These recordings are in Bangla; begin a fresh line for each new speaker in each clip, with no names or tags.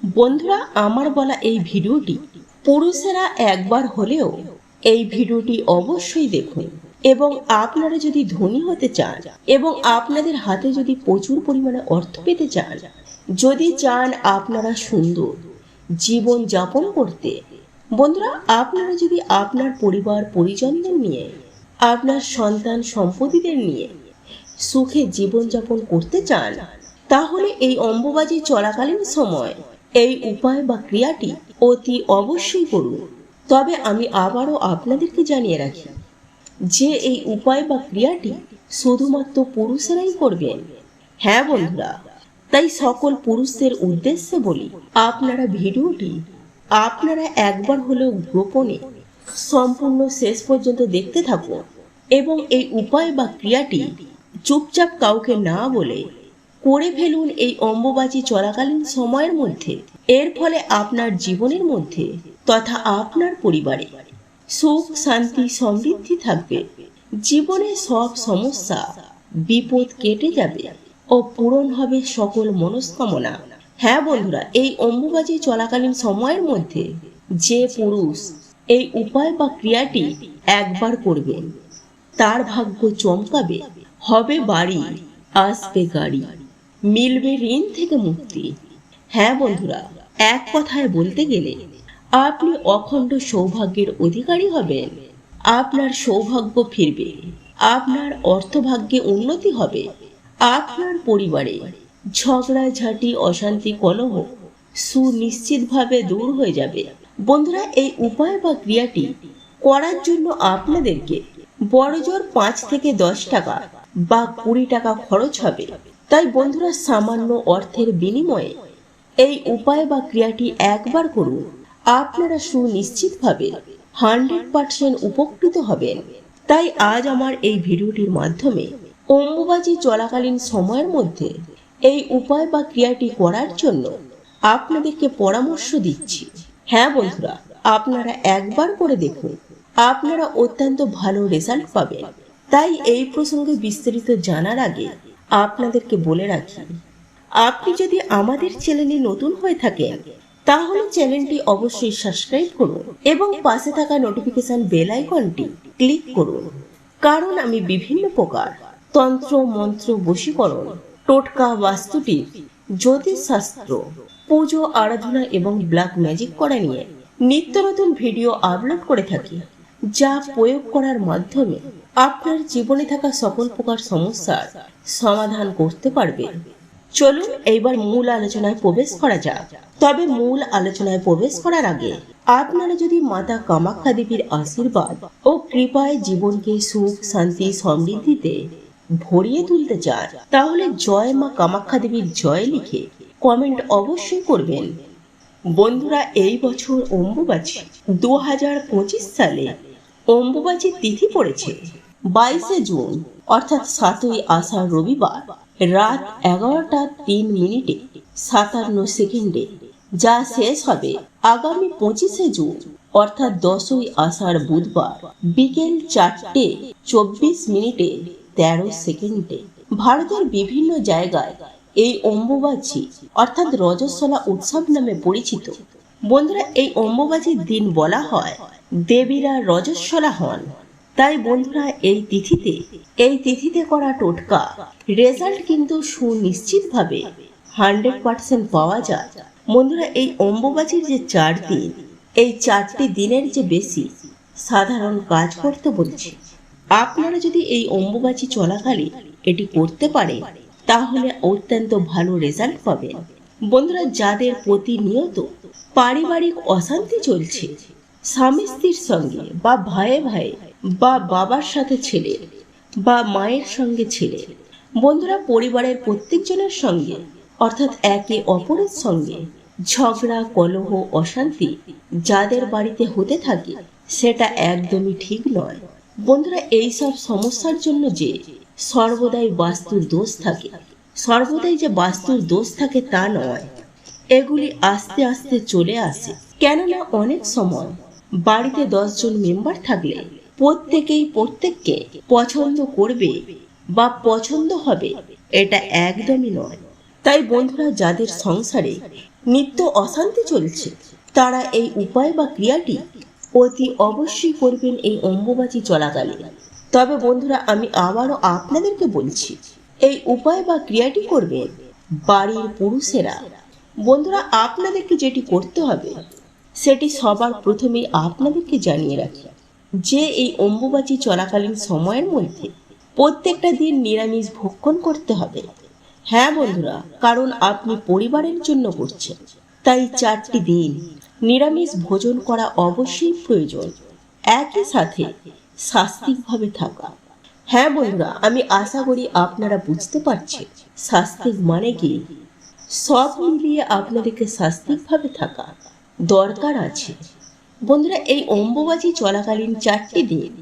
বন্ধুরা, আমার বলা এই ভিডিওটি পুরুষেরা একবার হলেও এই ভিডিওটি অবশ্যই দেখুন। এবং আপনারা যদি ধনী হতে চান এবং আপনাদের হাতে যদি প্রচুর পরিমাণে অর্থ পেতে চান, যদি চান আপনারা সুন্দর জীবন যাপন করতে, বন্ধুরা আপনারা যদি আপনার পরিবার পরিজনদের নিয়ে, আপনার সন্তান সম্পত্তিদের নিয়ে সুখে জীবনযাপন করতে চান, তাহলে এই অম্বুবাচী চলাকালীন সময় এই উপায় বা ক্রিয়াটি অতি অবশ্যই করুন। তবে আমি আবারও আপনাদেরকে জানিয়ে রাখি যে এই উপায় বা ক্রিয়াটি শুধুমাত্র পুরুষেরাই করবেন। হ্যাঁ বন্ধুরা, তাই সকল পুরুষদের উদ্দেশ্যে বলি, আপনারা ভিডিওটি আপনারা একবার হলেও গোপনে সম্পূর্ণ শেষ পর্যন্ত দেখতে থাকুন এবং এই উপায় বা ক্রিয়াটি চুপচাপ কাউকে না বলে করে ফেলুন এই অম্বুবাচী চলাকালীন সময়ের মধ্যে। এর ফলে আপনার জীবনের মধ্যে তথা আপনার পরিবারে সুখ শান্তি সমৃদ্ধি থাকবে, জীবনে সব সমস্যা বিপদ কেটে যাবে ও পূরণ হবে সকল মনস্কামনা। হ্যাঁ বন্ধুরা, এই অম্বুবাচী চলাকালীন সময়ের মধ্যে যে পুরুষ এই উপায় বা ক্রিয়াটি একবার করবেন, তার ভাগ্য চমকাবে, হবে বাড়ি, আসবে গাড়ি, মিলবে ঋণ থেকে মুক্তি। হ্যাঁ বন্ধুরা, এক কথায় বলতে গেলে আপনি অখণ্ড সৌভাগ্যের অধিকারী হবেন। আপনার সৌভাগ্য ফিরবে, আপনার অর্থভাগ্যে উন্নতি হবে, আপনার পরিবারে ঝগড়াঝাটি অশান্তি কলহ সুনিশ্চিতভাবে দূর হয়ে যাবে। বন্ধুরা, এই উপায় বা ক্রিয়াটি করার জন্য আপনাদেরকে বড়জোর 5 থেকে 10 টাকা বা 20 টাকা খরচ হবে। তাই বন্ধুরা, সামান্য অর্থের বিনিময়ে এই উপায় বা ক্রিয়াটি একবার করুন, আপনারা সুনিশ্চিতভাবে 100% উপকৃত হবেন। তাই আজ আমার এই ভিডিওটির মাধ্যমে অম্বুবাচী চলাকালীন সময়ের মধ্যে এই উপায় বা ক্রিয়াটি করার জন্য আপনাদেরকে পরামর্শ দিচ্ছি। হ্যাঁ বন্ধুরা, আপনারা একবার করে দেখুন, আপনারা অত্যন্ত ভালো রেজাল্ট পাবেন। তাই এই প্রসঙ্গে বিস্তারিত জানার আগে আপনাদেরকে বলে রাখি, আপনি যদি আমাদের চ্যানেলে নতুন হয়ে থাকেন তাহলে চ্যানেলটি অবশ্যই সাবস্ক্রাইব করুন এবং পাশে থাকা নোটিফিকেশন বেল আইকনটি ক্লিক করুন। কারণ আমি বিভিন্ন প্রকার তন্ত্র মন্ত্র বশীকরণ, টোটকা, বাস্তুটিপ, জ্যোতিষশাস্ত্র, পুজো আরাধনা এবং ব্ল্যাক ম্যাজিক করা নিয়ে নিত্য নতুন ভিডিও আপলোড করে থাকি, যা প্রয়োগ করার মাধ্যমে আপনার জীবনে থাকা সকল প্রকার সমস্যার সমাধান করতে পারবে। চলুন এইবার মূল আলোচনায় প্রবেশ করা যাক। তবে মূল আলোচনায় প্রবেশ করার আগে আপনারা যদি মাতা কামাখ্যা দেবীর আশীর্বাদ ও কৃপায় জীবনকে সুখ শান্তি সমৃদ্ধিতে ভরিয়ে তুলতে চান, তাহলে জয় মা কামাখ্যা দেবীর জয় লিখে কমেন্ট অবশ্যই করবেন। বন্ধুরা, এই বছর অম্বুবাচী 2025 সালে অম্বুবাচী তিথি পড়েছে 22শে জুন, অর্থাৎ 7ই আষাঢ় রবিবার রাত 11টা 3 মিনিটে 57 সেকেন্ডে, যা শেষ হবে আগামী 25শে জুন, অর্থাৎ 10ই আষাঢ় বুধবার বিকেল 4টে 24 মিনিটে 13 সেকেন্ডে। ভারতের বিভিন্ন জায়গায় এই অম্বুবাচী অর্থাৎ রজস্বলা উৎসব নামে পরিচিত। বন্ধুরা, এই অম্বুবাচীর দিন বলা হয় দেবীরা রজস্বলা হন। তাই বন্ধুরা, এই তিথিতে করা টোটকা রেজাল্ট কিন্তু সুনিশ্চিতভাবে 100% পাওয়া যায়। বন্ধুরা, এই অম্বুবাচীর যে 4 দিন, এই 4টি দিনের যে বেশি সাধারণ কাজ করতে বলছি, আপনারা যদি এই অম্বুবাচী চলাকালে এটি করতে পারেন তাহলে অত্যন্ত ভালো রেজাল্ট পাবেন। বন্ধুরা, যাদের প্রতিনিয়ত পারিবারিক অশান্তি চলছে, স্বামী স্ত্রীর সঙ্গে বা ভাইয়ে ভাই বা বাবার সাথে ছেলে বা মায়ের সঙ্গে ছেলে, বন্ধুরা পরিবারের প্রত্যেকজনের সঙ্গে অর্থাৎ একে অপরের সঙ্গে ঝগড়া কলহ অশান্তি যাদের বাড়িতে হতে থাকে, সেটা একদমই ঠিক নয়। বন্ধুরা, এইসব সমস্যার জন্য যে সর্বদাই বাস্তুর দোষ থাকে, সর্বদাই যে বাস্তুর দোষ থাকে তা নয়, এগুলি আস্তে আস্তে চলে আসে। কেননা অনেক সময় বাড়িতে 10 জন মেম্বার থাকলে প্রত্যেককে পছন্দ করবে বা পছন্দ হবে, এটা একদমই নয়। তাই বন্ধুরা, যাদের সংসারে নিত্য অশান্তি চলছে, তারা এই উপায় বা ক্রিয়াটি অতি অবশ্যই করবেন এই অম্বুবাচী চলাকালে। তবে বন্ধুরা, আমি আবারও আপনাদেরকে বলছি, এই উপায় বা ক্রিয়াটি করবেন বাড়ির পুরুষেরা। বন্ধুরা, আপনাদেরকে যেটি করতে হবে সেটি সবার প্রথমেই আপনাদেরকে জানিয়ে রাখি যে এই অম্বুবাচী চলাকালীন সময়ের মধ্যে প্রত্যেকটা দিন নিরামিষ ভক্ষণ করতে হবে। হ্যাঁ বন্ধুরা, কারণ আপনি পরিবারের জন্য করছেন, তাই 4টি দিন নিরামিষ ভোজন করা অবশ্যই প্রয়োজন, একই সাথে শাস্তিকভাবে থাকা। হ্যাঁ বন্ধুরা, আমি আশা করি আপনারা বুঝতে পারছেন শাস্তিক মানে কি। সব মিলিয়ে আপনাদেরকে শাস্তিকভাবে থাকা দরকার আছে। বন্ধুরা, এই অম্বুবাচী চলাকালীন 4টি দিন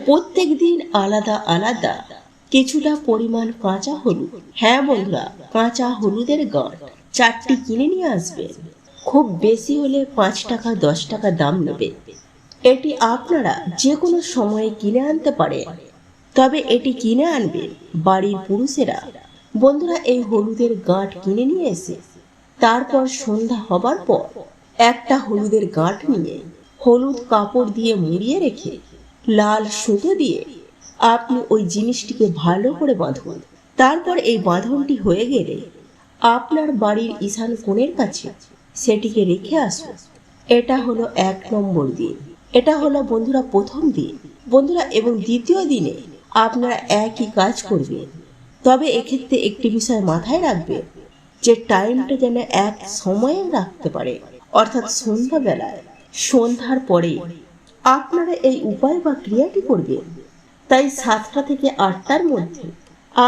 প্রত্যেক দিন আলাদা আলাদা কিছুটা পরিমাণ কাঁচা হলুদ, হ্যাঁ বন্ধুরা, কাঁচা হলুদের গাঁট 4টি কিনে নিয়ে আসবেন। খুব বেশি হলে 5 টাকা 10 টাকা দাম নেবে। এটি আপনারা যে কোনো সময়ে কিনে আনতে পারেন, তবে এটি কিনে আনবেন বাড়ির পুরুষেরা। বন্ধুরা, এই হলুদের গাঁট কিনে নিয়ে এসে তারপর সন্ধ্যা হবার পর একটা হলুদের গাঁট নিয়ে হলুদ কাপড় দিয়ে মুড়িয়ে রেখে লাল সুতো দিয়ে আপনি ওই জিনিসটিকে ভালো করে বাঁধুন। তারপর এই বাঁধনটি হয়ে গেলে আপনার বাড়ির ঈশান কোণের কাছে সেটিকে রেখে আসুন। এটা হলো 1 নম্বর দিন। এটা হলো বন্ধুরা প্রথম দিন। বন্ধুরা, এবং দ্বিতীয় দিনে আপনারা একই কাজ করবেন, তবে এক্ষেত্রে একটি বিষয় মাথায় রাখবেন যে টাইমটা যেন এক সময়ে রাখতে পারে, অর্থাৎ সন্ধ্যাবেলায়, সন্ধ্যার পরে আপনারা এই উপায় বা ক্রিয়াটি করবেন। তাই 7টা থেকে 8টার মধ্যে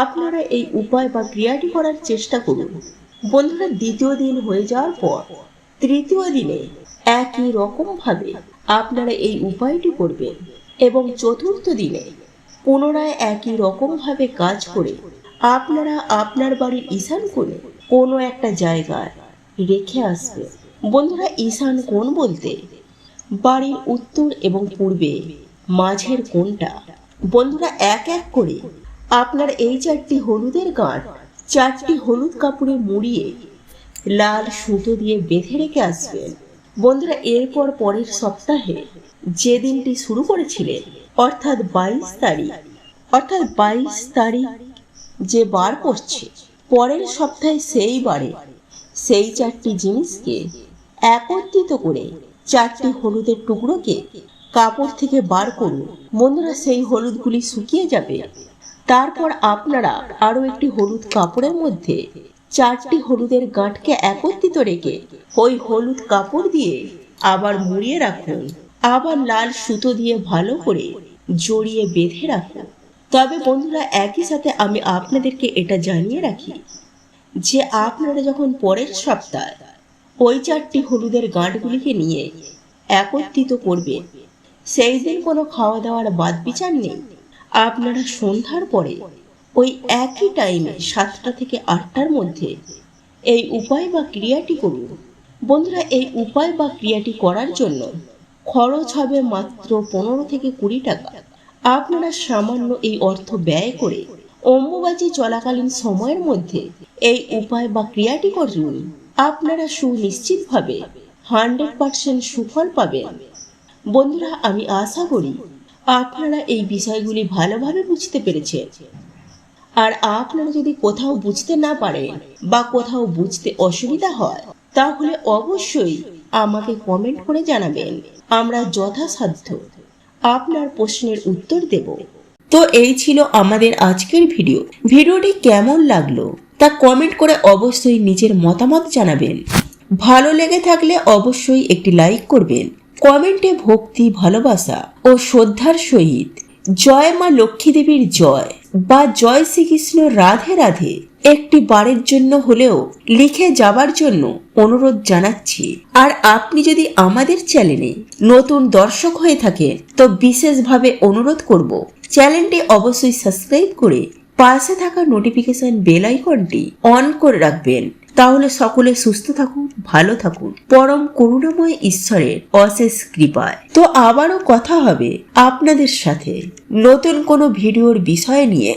আপনারা এই উপায় বা ক্রিয়াটি করার চেষ্টা করুন। বন্ধুরা, দ্বিতীয় দিন হয়ে যাওয়ার পর তৃতীয় দিনে একই রকম ভাবে আপনারা এই উপায়টি করবেন এবং চতুর্থ দিনে পুনরায় একই রকম ভাবে কাজ করে আপনারা আপনার বাড়ির ঈশান কোণে কোনো একটা জায়গায় রেখে আসবেন। বন্ধুরা, ঈশান কোণ বলতে বাড়ির উত্তর এবং পূর্বে মাঝের কোণটা। বন্ধুরা, এক এক করে আপনার এই 4টি হলুদের গাঁট 4টি হলুদ কাপড়ে মুড়িয়ে লাল সুতো দিয়ে বেঁধে রেখে আসবেন। বন্ধুরা, এরপর পরের সপ্তাহে যে দিনটি শুরু করেছিলেন, অর্থাৎ 22 তারিখ যে বার পড়ছে, পরের সপ্তাহে সেই বারে সেই 4টি জিনিসকে একত্রিত করে 4টি হলুদের টুকরোকে কাপড় থেকে বার করুন। বন্ধুরা, সেই হলুদগুলি শুকিয়ে যাবে। তারপর আপনারা আরো একটি হলুদ কাপড়ের মধ্যে 4টি হলুদের গাঁটকে একত্রিত রেখে ওই হলুদ কাপড় দিয়ে আবার মুড়িয়ে রাখুন। আবার লাল সুতো দিয়ে ভালো করে জড়িয়ে বেঁধে রাখুন। তবে বন্ধুরা, একই সাথে আমি আপনাদেরকে এটা জানিয়ে রাখি যে আপনারা যখন পরের সপ্তাহে ওই 4টি হলুদের গাঁটগুলিকে নিয়ে একত্রিত করবেন, সেই দিন কোনো খাওয়া দাওয়ার বাদ বিচার নেই। আপনারা সন্ধ্যার পরে ওই একই টাইমে 7টা থেকে 8টার মধ্যে এই উপায় বা ক্রিয়াটি করুন। বন্ধুরা, এই উপায় বা ক্রিয়াটি করার জন্য খরচ হবে মাত্র 15 থেকে 20 টাকা। আপনারা সামান্য এই অর্থ ব্যয় করে অম্বুবাচী চলাকালীন সময়ের মধ্যে এই উপায় বা ক্রিয়াটি করুন। আপনারা সুনিশ্চিতভাবে 100% সুফল পাবেন। বন্ধুরা, আমি আশা করি আপনারা এই বিষয়গুলি ভালোভাবে বুঝতে পেরেছেন। আর আপনারা যদি কোথাও বুঝতে না পারেন বা কোথাও বুঝতে অসুবিধা হয়, তাহলে অবশ্যই আমাকে কমেন্ট করে জানাবেন। আমরা যথাসাধ্য আপনার প্রশ্নের উত্তর দেব। তো এই ছিল আমাদের আজকের ভিডিওটি কেমন লাগলো তা কমেন্ট করে অবশ্যই নিজের মতামত জানাবেন। ভালো লেগে থাকলে অবশ্যই একটি লাইক করবেন। কমেন্টে ভক্তি, ভালোবাসা ও শ্রদ্ধার সহিত জয় মা লক্ষ্মী দেবীর জয় বা জয় শ্রীকৃষ্ণ রাধে রাধে একটি বারের জন্য হলেও লিখে যাবার জন্য অনুরোধ জানাচ্ছি। আর আপনি যদি আমাদের চ্যানেলে নতুন দর্শক হয়ে থাকেন তো বিশেষভাবে অনুরোধ করব চ্যানেলটি অবশ্যই সাবস্ক্রাইব করে পাশে থাকা নোটিফিকেশন বেল আইকনটি অন করে রাখবেন। তাহলে সকলে সুস্থ থাকুন, ভালো থাকুন, পরম করুণাময় ঈশ্বরের অশেষ কৃপায়। তো আবারও কথা হবে আপনাদের সাথে নতুন কোনো ভিডিওর বিষয় নিয়ে।